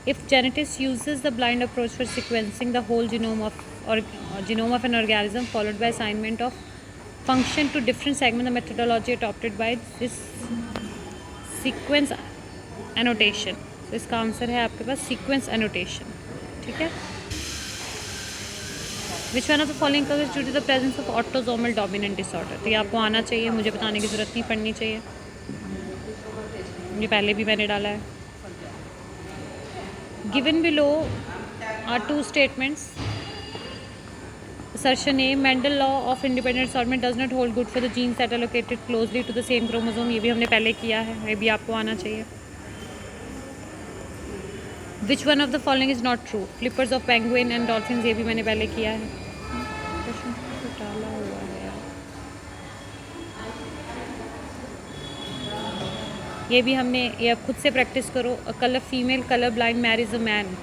If genetics uses the blind approach for sequencing the whole genome of an organism followed by assignment of function to different segments, the methodology adopted by this sequence annotation. तो इसका answer है आपके पास sequence annotation. ठीक है. Which one of the following occurs due to the presence of autosomal dominant disorder? तो ये आपको आना चाहिए, मुझे बताने की ज़रूरत नहीं पड़नी चाहिए, ये पहले भी मैंने डाला है. Given below are two statements. Assertion A, Mendel law of independent assortment does not hold good for the genes that are located closely to the same chromosome. ये भी हमने पहले किया है, ये भी आपको आना चाहिए. Which one of the following is not true? Flippers of penguin and dolphins, ये भी मैंने पहले किया है. प्रश्न तो डाला हुआ है यार. ये भी हमने, ये आप खुद से प्रैक्टिस करो. A colour female colour blind marriage a man.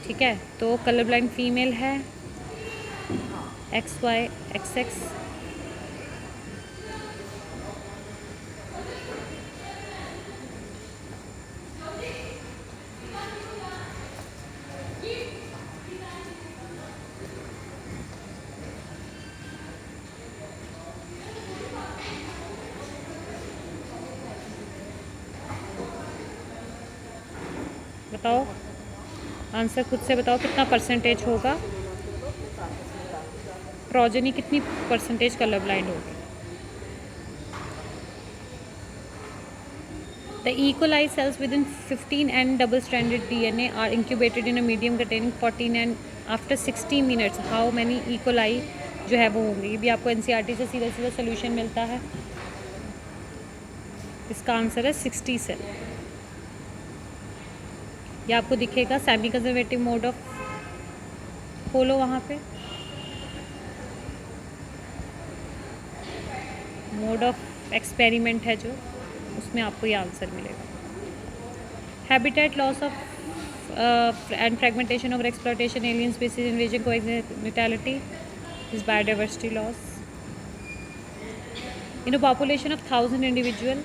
ठीक है, तो कलर ब्लाइंड फीमेल है XY XX. बताओ आंसर, खुद से बताओ कितना परसेंटेज होगा, प्रोजेनी कितनी परसेंटेज कलर ब्लाइंड होगी. The E. coli cells within 15 N double-stranded DNA are incubated in a medium containing 14 N. After 60 minutes, how many E. coli जो है वो होंगे. ये भी आपको NCERT से सीधा सीधा सोल्यूशन मिलता है. इसका आंसर है 60 सेल. ये आपको दिखेगा सेमी कंजर्वेटिव मोड ऑफ, खोलो वहाँ पे, मोड ऑफ एक्सपेरिमेंट है जो, उसमें आपको ये आंसर मिलेगा. Habitat loss of and fragmentation और exploitation alien species invasion coexistence is biodiversity loss. In a population of 1000 individual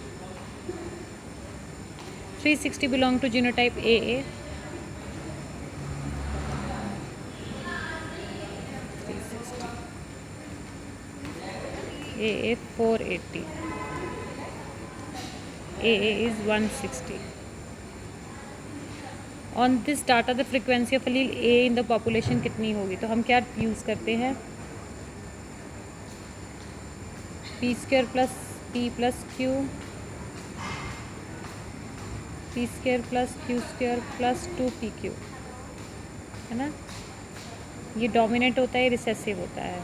360 belong to genotype AA. 360. AA 480. AA is 160. On this data the frequency of allele A in the population कितनी होगी. तो हम क्या use करते हैं, p² plus p plus q, p² plus q² plus 2pq, है ना. ये डोमिनेंट होता है, रिसेसिव होता है.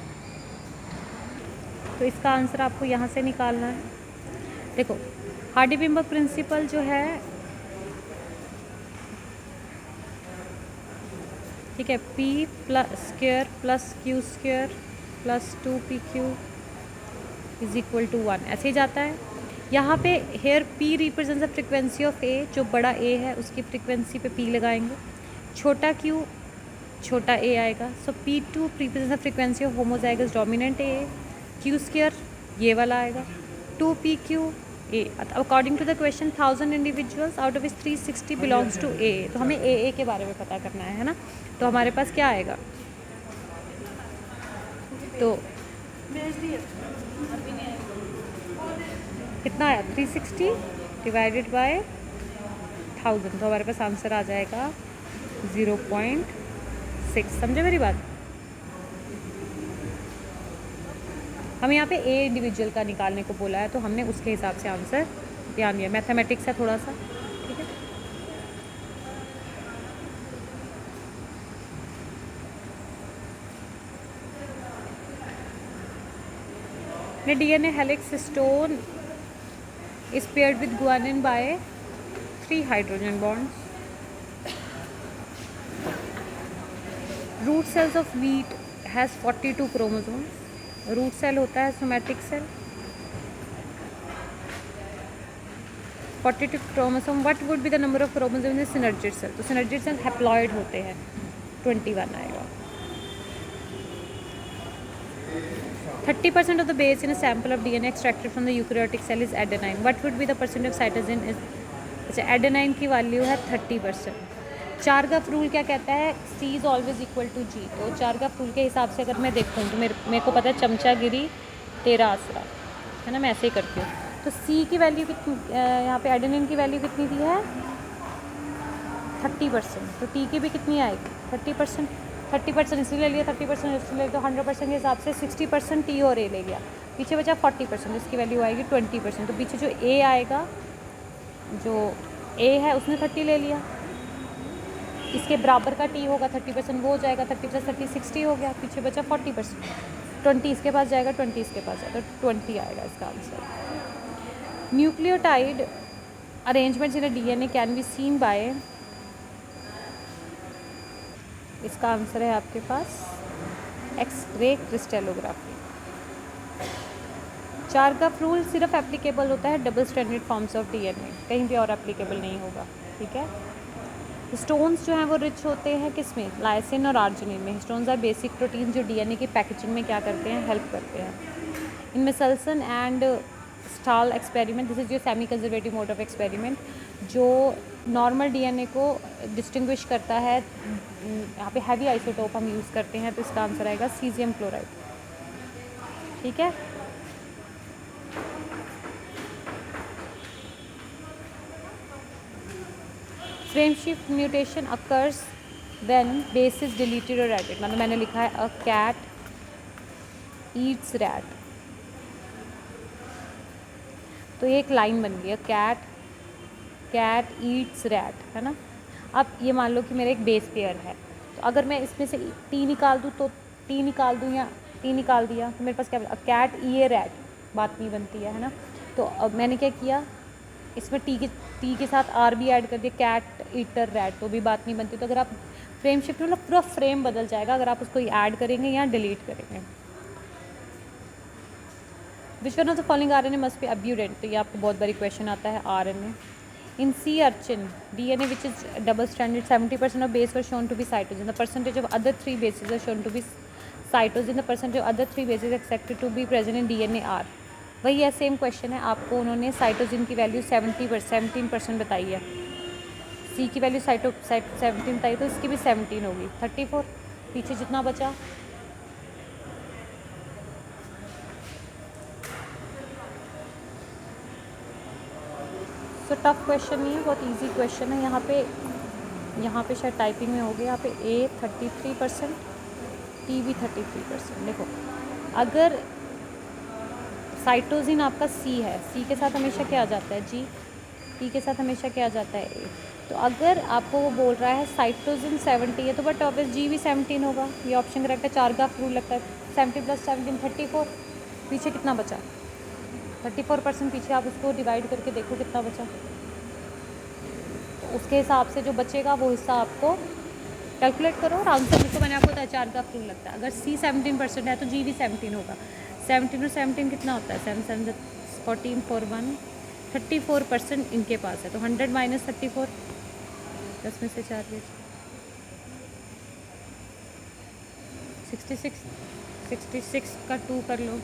तो इसका आंसर आपको यहाँ से निकालना है. देखो हार्डी-पिंबर प्रिंसिपल जो है, ठीक है, p² plus q² plus 2pq is equal to 1, ऐसे ही जाता है. यहाँ पे here p represents the frequency of a, जो बड़ा a है उसकी फ्रिक्वेंसी पे p लगाएंगे. छोटा q छोटा a आएगा. So p2 represents the frequency of homozygous dominant a. q² ये वाला आएगा. 2pq a. According to the question 1000 individuals out of 360 belongs to a. तो हमें a के बारे में पता करना है ना. तो हमारे पास क्या आएगा, तो कितना आया 360 डिवाइडेड बाय 1000. तो हमारे पास आंसर आ जाएगा 0.6. समझे मेरी बात. हम यहाँ पे ए इंडिविजुअल का निकालने को बोला है, तो हमने उसके हिसाब से आंसर ध्यान दिया. मैथमेटिक्स है थोड़ा सा, ठीक है. The DNA helix stone is paired with guanine by 3 hydrogen bonds. Root cells of wheat has 42 chromosomes. Root cell होता है somatic cell. 42 chromosome. What would be the number of chromosome in synergid cell. तो synergid cell haploid होते हैं, 21 आएगा. 30% of the base in a sample of DNA extracted from the eukaryotic cell is adenine. What would be the percent of cytosine अच्छा, adenine की value है 30%। Chargaff rule क्या कहता है? C is always equal to G। तो चारगफ rule के हिसाब से अगर मैं देखूँ तो मेरे को पता है चमचागिरी तेरा आसरा, है ना, मैं ऐसे ही करती हूँ। तो C की वैल्यू कितनी, यहाँ पे एडेनिन की वैल्यू कितनी दी है? 30%। तो T की भी कितनी आएगी? 30%। 30% इसलिए ले लिया, 30% इसलिए, तो 100% के हिसाब से 60% T और A ले गया, पीछे बचा 40%, इसकी वैल्यू आएगी 20%। तो पीछे जो A आएगा, जो A है उसने 30 ले लिया, इसके बराबर का T होगा 30%, वो हो जाएगा 30 + 30 60 हो गया, पीछे बचा 40%, 20 इसके पास जाएगा, 20 इसके पास जाएगा, तो 20 आएगा इसका answer. Nucleotide arrangements in a DNA can be seen by, इसका आंसर है आपके पास एक्स-रे क्रिस्टलोग्राफी। चारगफ रूल सिर्फ एप्लीकेबल होता है double stranded forms of DNA, कहीं भी और एप्लीकेबल नहीं होगा, ठीक है। स्टोन्स जो हैं वो रिच होते हैं किस में? लाइसिन और आर्जिनिन में। स्टोन्स आर बेसिक प्रोटीन जो DNA की पैकेजिंग में क्या करते हैं? हेल्प करते हैं। In Meselson and Stahl experiment, this is your semi conservative mode of experiment, जो नॉर्मल DNA को डिस्टिंग्विश करता है, यहाँ पे हैवी आइसोटोप हम यूज़ करते हैं, तो इसका आंसर आएगा सीजियम क्लोराइड, ठीक है। Frame shift mutation occurs when base is deleted और एडेड, मतलब मैंने लिखा है अ कैट ईट्स रैट, तो ये एक लाइन बन गई है, कैट ईट्स रैट, है ना। अब ये मान लो कि मेरा एक बेस पेयर है, तो अगर मैं इसमें से टी निकाल दूँ तो टी निकाल दूँ या टी निकाल दिया तो मेरे पास क्या बना? कैट ई रैट, बात नहीं बनती है ना। तो अब मैंने क्या किया, इसमें टी के साथ आर भी ऐड कर दिया, कैट ईटर रैट, तो भी बात नहीं बनती। तो अगर आप फ्रेम शिफ्ट, मतलब पूरा फ्रेम बदल जाएगा अगर आप उसको ऐड करेंगे या डिलीट करेंगे। Which one of the following RNA must be abundant, तो ये आपको बहुत बड़ी क्वेश्चन आता है RNA। In sea urchin, DNA which is double stranded, 70% of base were shown to be cytosine. The percentage of other three bases are shown to be cytosine. The percentage of other three bases expected to be present in DNA are, वही है, same question है। आपको उन्होंने साइटोजिन की value 17% बताई है, सी की value 17 बताई, तो इसकी भी 17 होगी, 34, पीछे जितना बचा। तो टफ क्वेश्चन नहीं है, बहुत इजी क्वेश्चन है। यहाँ पे शायद टाइपिंग में हो गया, यहाँ पे A 33%, T भी 33%। देखो, अगर साइटोजिन आपका C है, C के साथ हमेशा क्या आ जाता है? G, T के साथ हमेशा क्या आ जाता है? A। तो अगर आपको वो बोल रहा है साइटोजिन 70 है, तो बट ऑब्वियस G भी 17 होगा, ये ऑप्शन करेक्ट है। चारगाफ रूल लगता है, 70 + 17 34, पीछे कितना बचा? 34%, पीछे आप उसको डिवाइड करके देखो कितना बचा, तो उसके हिसाब से जो बचेगा वो हिस्सा आपको कैलकुलेट करो और आंसर लिखो। मैंने आपको बताया चारगाफ रूल लगता है, अगर C 17% है तो G भी 17 होगा। 17 और 17 कितना होता है? 7 7 14 4 1, 34% इनके पास है, तो 100 - 34, 10 में से 4 गए, 66 का 2 कर लो,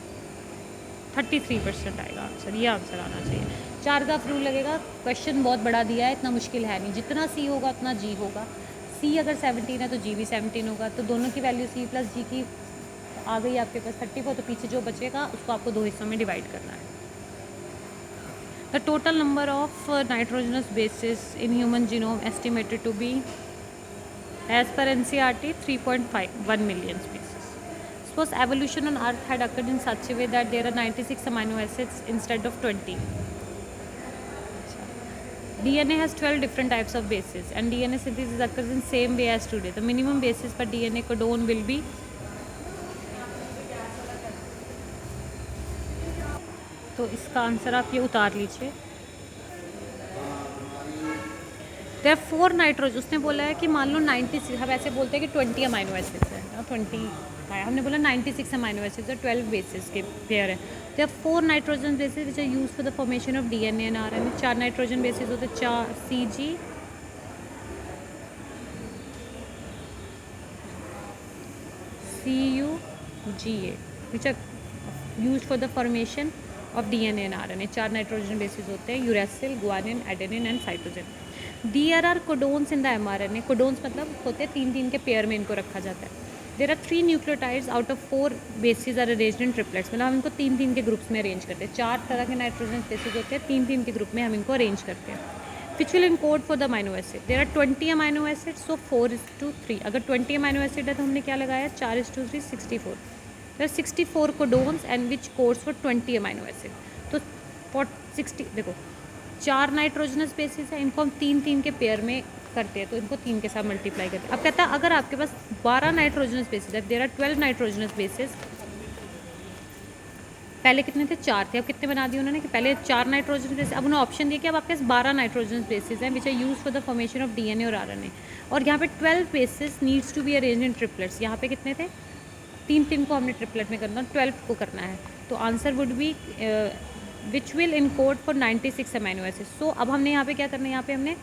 33% आएगा आंसर, ये आंसर आना चाहिए। चारगाफ रूल लगेगा। क्वेश्चन बहुत बड़ा दिया है, इतना मुश्किल है नहीं, जितना C होगा उतना G होगा। C अगर 17 है तो G भी 17 होगा, तो दोनों की वैल्यू C + G की आ गई आपके पास 34, तो पीछे जो बचेगा उसको आपको दो हिस्सों में डिवाइड करना है। The total number of nitrogenous bases in human genome estimated to be as per NCERT 3.1 million species. Suppose evolution on Earth had occurred in such a way that there are 96 amino acids instead of 20. DNA has 12 different types of bases and DNA synthesis occurs in same way as today. The minimum basis for DNA codon will be, तो इसका answer आप ये उतार लीजिए। There 4 nitrogen, उसने बोला है कि मान लो 96, हम ऐसे बोलते हैं कि 20 अमाइनो एसिड्स है ना, 20 है, हमने बोला 96 अमाइनो एसिड्स और 12 बेसिस के पेयर है। There 4 nitrogen bases which are used for the formation of DNA and RNA। 4 nitrogen bases होते हैं, 4 CG, CU, GA, which are used for the formation of DNA and RNA. 4 nitrogen bases होते हैं, uracil, guanine, adenine and cytosine. There are codons in the mRNA. Codons मतलब होते हैं 3-3 के pair में इनको रखा जाता है। There are 3 nucleotides out of 4 bases are arranged in triplets. मतलब हम इनको 3-3 के ग्रुप्स में अरेंज करते हैं। 4 तरह के नाइट्रोजन बेसिस होते हैं, 3-3 के ग्रुप में हम इनको अरेंज करते हैं। Which will encode for the amino acid. There are 20 amino acid, so 4:3। अगर 20 अमाइनो एसिड है तो हमने क्या लगाया, 4:3, 64। There are 64 codons and which codes for 20 amino acid. तो 60 देखो 4 नाइट्रोजनस बेसिस है, इनको हम 3-3 के पेयर में करते हैं, तो इनको 3 के साथ मल्टीप्लाई करते हैं। अब कहता है अगर आपके पास 12 नाइट्रोजनस बेसिस है, देयर आर 12 नाइट्रोजनस बेसिस। पहले कितने थे, 4 थे, अब कितने बना दिए उन्होंने कि पहले 4 नाइट्रोजन बेसिस, अब उन्होंने ऑप्शन दिया कि अब आपके पास 12 नाइट्रोजन बेसिस हैं which are used for the formation of DNA और आरएनए। और यहाँ पे 12 bases needs to be arrange in triplets. यहाँ पे कितने थे, 3-3 को हमने ट्रिपलेट में करना, 12 को करना है। तो answer would be which will encode for 96 amino acid. So अब हमने यहाँ पे क्या करना है, यहाँ पे हमने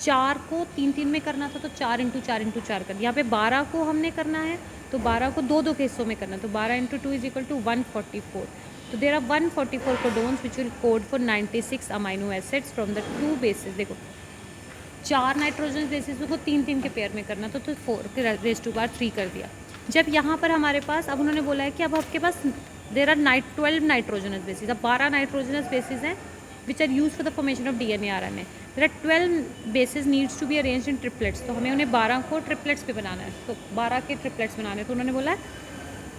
4 को 3-3 में करना था, तो 4 × 4 × 4 कर। यहाँ पे 12 को हमने करना है, तो 12 को 2-2 के हिस्सों में करना, तो 12 × 2 = 144। तो there are 144 codons which will code for 96 amino acids from the 2 bases. देखो 4 नाइट्रोजन बेसिस को 3-3 के पेयर में करना, तो 4⁻³ कर दिया। जब यहाँ पर हमारे पास अब उन्होंने बोला है कि अब आपके पास देर आर 12 नाइट्रोजनस बेसिस, अब 12 नाइट्रोजनस बेसिस हैं which are used for the formation of DNA RNA. There are 12 bases needs to be arranged in triplets. तो हमें उन्हें 12 को ट्रिपलेट्स पे बनाना है, तो 12 के ट्रिपलेट्स बनाने हैं। तो उन्होंने बोला है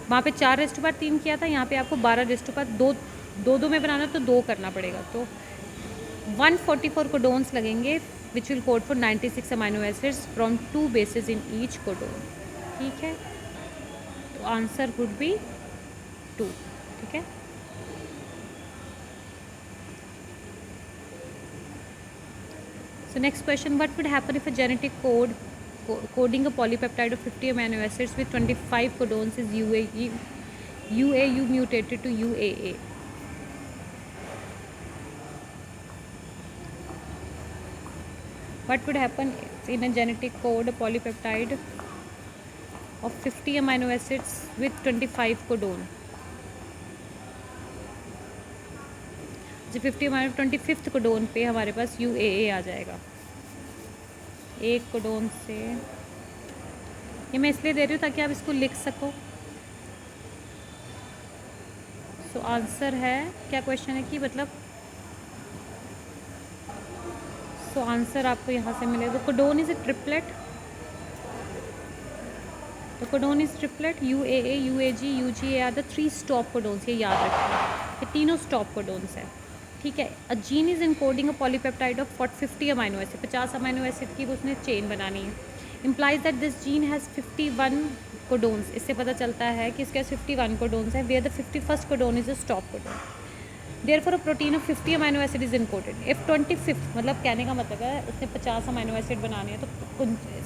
वहाँ पे 4:3 किया था, यहाँ पे आपको 12:2 में बनाना है, तो 2 करना पड़ेगा। तो 144 कोडोन्स लगेंगे विच will code for 96 amino acids from 2 basis in each codon. ठीक है, तो आंसर वुड बी 2। ठीक है, so next question, what would happen if a genetic code coding a polypeptide of 50 amino acids with 25 codons is UAU mutated to UAA? What would happen in a genetic code, a polypeptide of 50 amino acids with 25 codon? जो 50 हमारे 25th codon पे हमारे पास UAA आ जाएगा। एक codon से, ये मैं इसलिए दे रही हूँ ताकि आप इसको लिख सको। सो आंसर है, क्या क्वेश्चन है कि मतलब, सो आंसर आपको यहाँ से मिलेगा। कोडोन इज ए ट्रिपलेट, तो codon is triplet. UAA, UAG, UGA are the 3 stop codons, ये याद रखिए, ये तीनों स्टॉप कोडोन्स हैं। ठीक है, a gene is encoding a polypeptide of 50 amino acid, 50 amino acid की उसने चेन बनानी है। Implies that this gene has 51 codons. इससे पता चलता है कि इसके 51 कोडोन्स हैं, where the 51st codon is a stop codon. Therefore a protein of 50 amino acid is encoded if 25th, मतलब कहने का मतलब है उसने 50 अमाइनो एसिड बनाने हैं, तो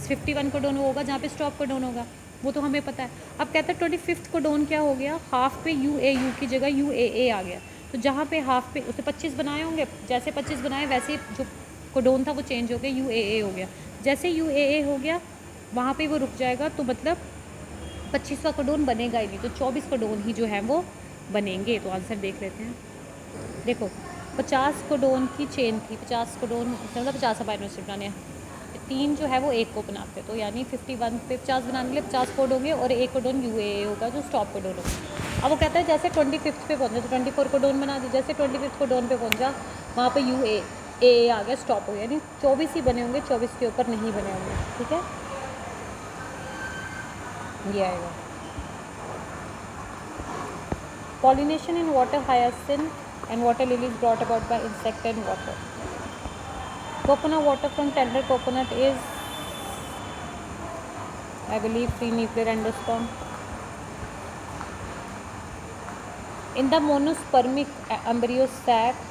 51 कोडोन होगा जहाँ पे स्टॉप कोडोन होगा, वो तो हमें पता है। अब कहता है 25th कोडोन क्या हो गया, हाफ पे UAU की जगह UAA आ गया। तो जहाँ पे हाफ पे उसने 25 बनाए होंगे, जैसे 25 बनाए वैसे जो कोडोन था वो चेंज हो गया, UAA हो गया। जैसे UAA हो गया वहाँ पे वो रुक जाएगा, तो मतलब 25वां कोडोन बनेगा ही नहीं, तो 24 कोडोन ही जो है वो बनेंगे। तो आंसर देख लेते हैं। देखो 50 कोडोन की चेन थी, 50 कोडोन मतलब 50 अमाइनो एसिड बनाने हैं, 3 जो है वो एक को बनाते हैं, तो यानी 51 पे 50 बनाने के लिए 50 कोड होंगे और एक कोडोन UAA होगा जो स्टॉप कोडोन होगा। अब वो कहता है जैसे 25th पे पहुंचा तो 24 कोडोन बना दे, जैसे 25th कोडोन पे पहुंचा वहाँ पे UAA आ गया, स्टॉप हो गया, यानी 24 ही बने होंगे, 24 के ऊपर नहीं बने होंगे। ठीक है, ये आएगा। Pollination in water hyacinth and water lilies brought about by insect and water. Coconut water from tender coconut is, I believe, free nuclear endosperm. In the monospermic embryo sac,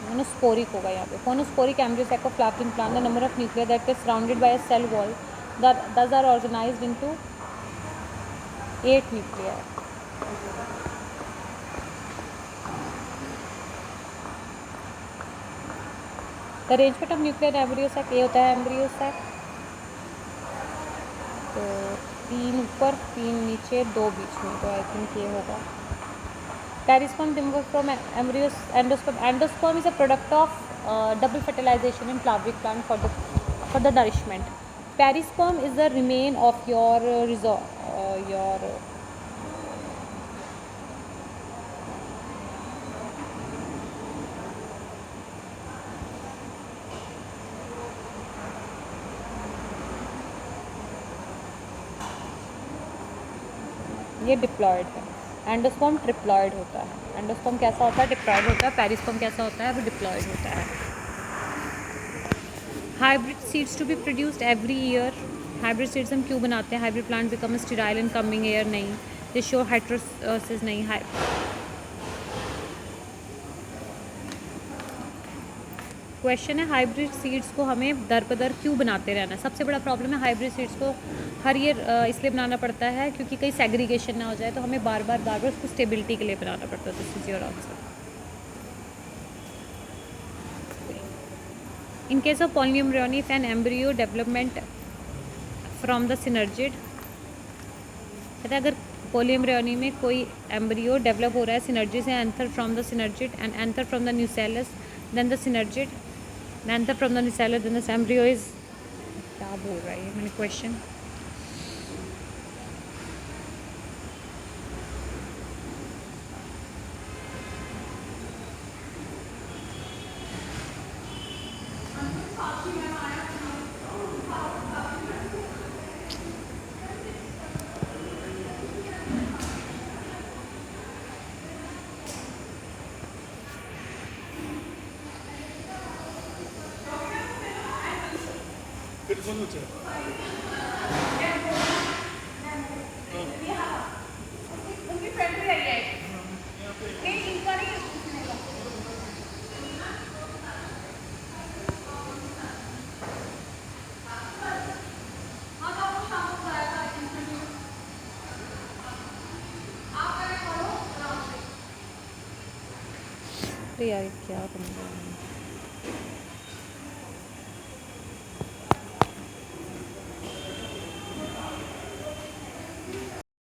monosporic होगा यहाँ पे, monosporic embryo sac of flowering plant, the number of nuclei that is surrounded by a cell wall, thus are organized into 8 nuclei. The arrangement of nuclear embryo sac, ये होता है embryo sac, तो 3 ऊपर 3 नीचे 2 बीच में, तो आई थिंक ये होगा Perisperm developed from embryo endosperm. Endosperm is a product of double fertilization in flowering plant for the nourishment. Perisperm is the remain of your your ये डिप्लॉयड है. एंडोस्पर्म ट्रिप्लॉयड होता है. एंडोस्पर्म कैसा होता है? Diploid होता है. पेरिस्पर्म कैसा होता है? वो डिप्लॉयड होता है. Hybrid seeds to be produced every year. Hybrid seeds हम क्यों बनाते हैं? Hybrid plant become sterile in coming year. नहीं. They show heterosis. नहीं. क्वेश्चन है हाइब्रिड सीड्स को हमें दर पर दर क्यों बनाते रहना है? सबसे बड़ा प्रॉब्लम है हाइब्रिड सीड्स को हर ईयर इसलिए बनाना पड़ता है क्योंकि कहीं सेग्रीगेशन ना हो जाए, तो हमें बार बार उसको स्टेबिलिटी के लिए बनाना पड़ता है. This is your answer. In case of polyembryony if an embryo development from the synergid, कहते हैं अगर पॉलीएम्ब्रियोनी में कोई एम्ब्रियो डेवलप हो रहा है सिनर्जी से, anther from the synergid and anther from the nucellus, then the synergid, anther from the nucellus, then the embryo is, क्या बोल रहा है मैंने क्वेश्चन? यार क्या करना है?